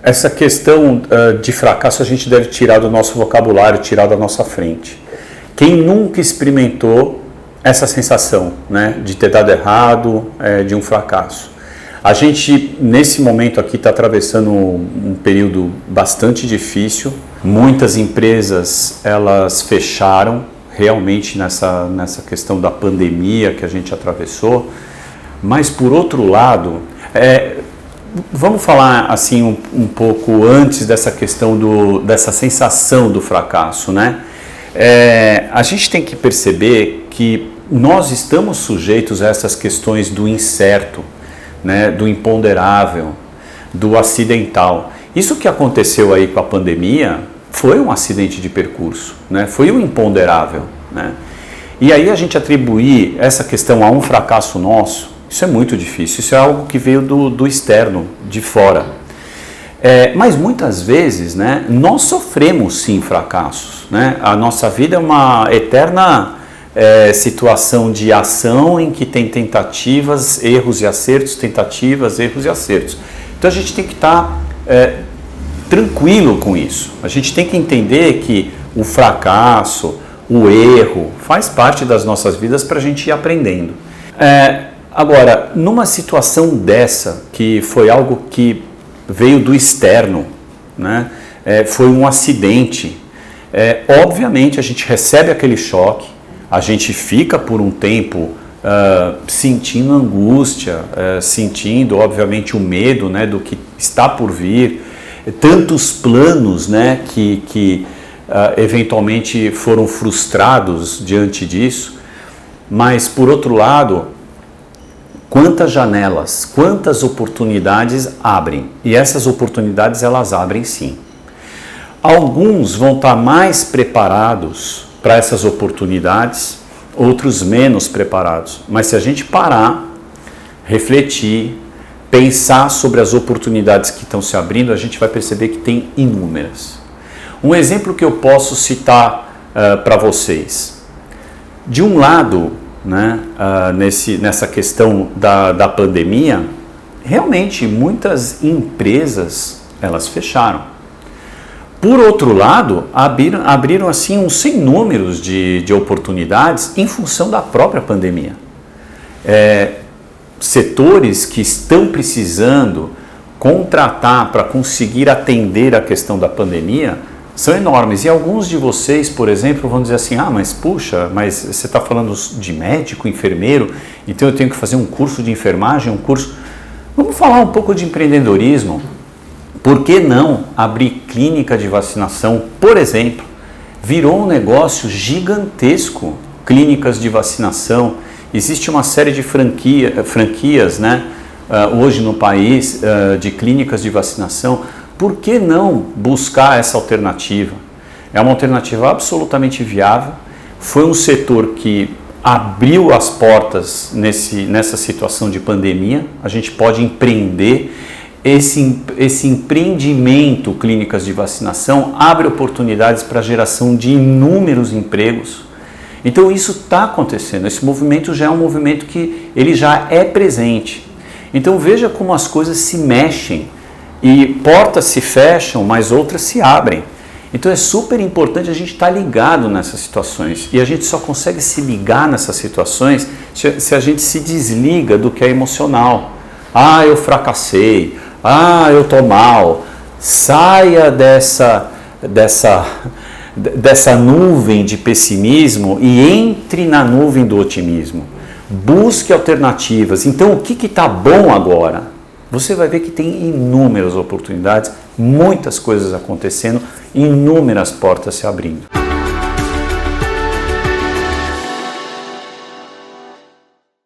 Essa questão de fracasso a gente deve tirar do nosso vocabulário, tirar da nossa frente. Quem nunca experimentou essa sensação, né, de ter dado errado, de um fracasso? A gente, nesse momento aqui, está atravessando um período bastante difícil. Muitas empresas, elas fecharam realmente nessa questão da pandemia que a gente atravessou. Mas, por outro lado, vamos falar assim um pouco antes dessa questão dessa sensação do fracasso, né? A gente tem que perceber que nós estamos sujeitos a essas questões do incerto, né, do imponderável, do acidental. Isso que aconteceu aí com a pandemia foi um acidente de percurso, né? Foi um imponderável, né? E aí a gente atribuir essa questão a um fracasso nosso, isso é muito difícil, isso é algo que veio do externo, de fora. Mas muitas vezes, né, nós sofremos sim fracassos, né? A nossa vida é uma eterna situação de ação em que tem tentativas, erros e acertos, tentativas, erros e acertos. Então a gente tem que estar tranquilo com isso. A gente tem que entender que o fracasso, o erro, faz parte das nossas vidas para a gente ir aprendendo. Agora, numa situação dessa, que foi algo que veio do externo, né? Foi um acidente, obviamente a gente recebe aquele choque, a gente fica por um tempo sentindo angústia, sentindo obviamente o medo, né, do que está por vir, tantos planos, né, que eventualmente foram frustrados diante disso, mas por outro lado, quantas janelas, quantas oportunidades abrem, e essas oportunidades elas abrem sim. Alguns vão estar mais preparados para essas oportunidades, outros menos preparados. Mas se a gente parar, refletir, pensar sobre as oportunidades que estão se abrindo, a gente vai perceber que tem inúmeras. Um exemplo que eu posso citar para vocês. De um lado, né, nessa questão da pandemia, realmente muitas empresas elas fecharam. Por outro lado, abriram assim um sem números de oportunidades em função da própria pandemia. Setores que estão precisando contratar para conseguir atender a questão da pandemia são enormes. E alguns de vocês, por exemplo, vão dizer assim, mas puxa, mas você está falando de médico, enfermeiro, então eu tenho que fazer um curso de enfermagem, um curso... Vamos falar um pouco de empreendedorismo. Por que não abrir clínica de vacinação, por exemplo? Virou um negócio gigantesco, clínicas de vacinação. Existe uma série de franquias, né, hoje no país, de clínicas de vacinação. Por que não buscar essa alternativa? É uma alternativa absolutamente viável. Foi um setor que abriu as portas nessa situação de pandemia. A gente pode empreender. Esse empreendimento, clínicas de vacinação, abre oportunidades para a geração de inúmeros empregos. Então isso está acontecendo, esse movimento já é um movimento que ele já é presente. Então veja como as coisas se mexem e portas se fecham, mas outras se abrem. Então é super importante a gente estar ligado nessas situações e a gente só consegue se ligar nessas situações se a gente se desliga do que é emocional. Eu fracassei. Eu tô mal. Saia dessa nuvem de pessimismo e entre na nuvem do otimismo. Busque alternativas. Então, o que está bom agora? Você vai ver que tem inúmeras oportunidades, muitas coisas acontecendo, inúmeras portas se abrindo.